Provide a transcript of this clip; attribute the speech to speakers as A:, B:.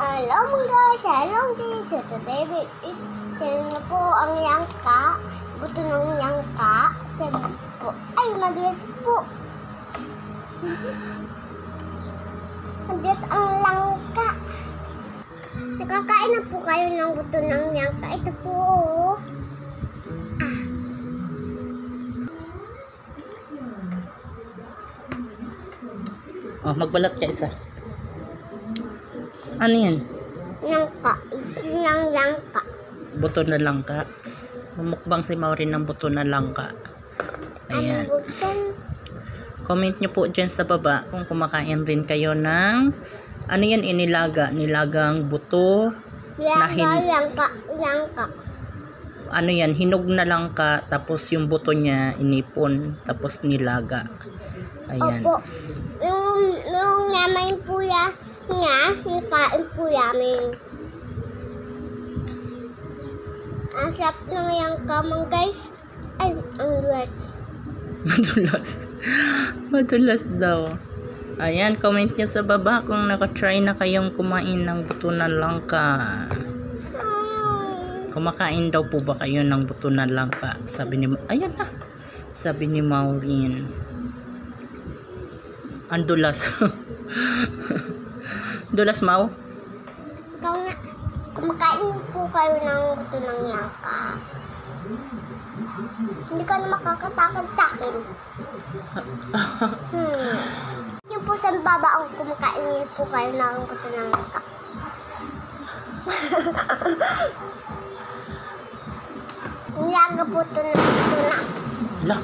A: Hello mga guys, hello dito. Today is tingnan po ang yangka. Buto ng yangka. Tingnan po. Ay, madulas po. Madulas ang langka. Nakakain na po kayo ng buto ng yangka. Ito po.
B: Oh, magbalat ka isa. Ano yan?
A: Langka. Yung langka.
B: Buto na langka. Mumukbang si Maureen ng buto na langka. Ayan.
A: Ang buto.
B: Comment nyo po dyan sa baba kung kumakain rin kayo ng ano yan, inilaga. Nilagang buto.
A: Langka.
B: Ano yan, hinog na langka. Tapos yung buto niya inipon. Tapos nilaga. Ayan.
A: Opo. Yung naman po nga, kain po namin. Ang sarap ng yangka mga guys. Ay, ang dulas.
B: Madulas. Madulas daw. Ayan, comment nyo sa baba kung nakatry na kayong kumain ng buto na langka. Kumakain daw po ba kayo ng buto na langka? Sabi ni, ayan na. Sabi ni Maureen. Ang dulas. Dulas, Mau?
A: Ikaw na. Kumakain po kayo ng buto ng yangka. Hindi ka na makakatakot sa akin. Yung po sa baba ako kumakain po kayo ng buto ng yangka. Nilaga po ito na buto na.
B: Hala.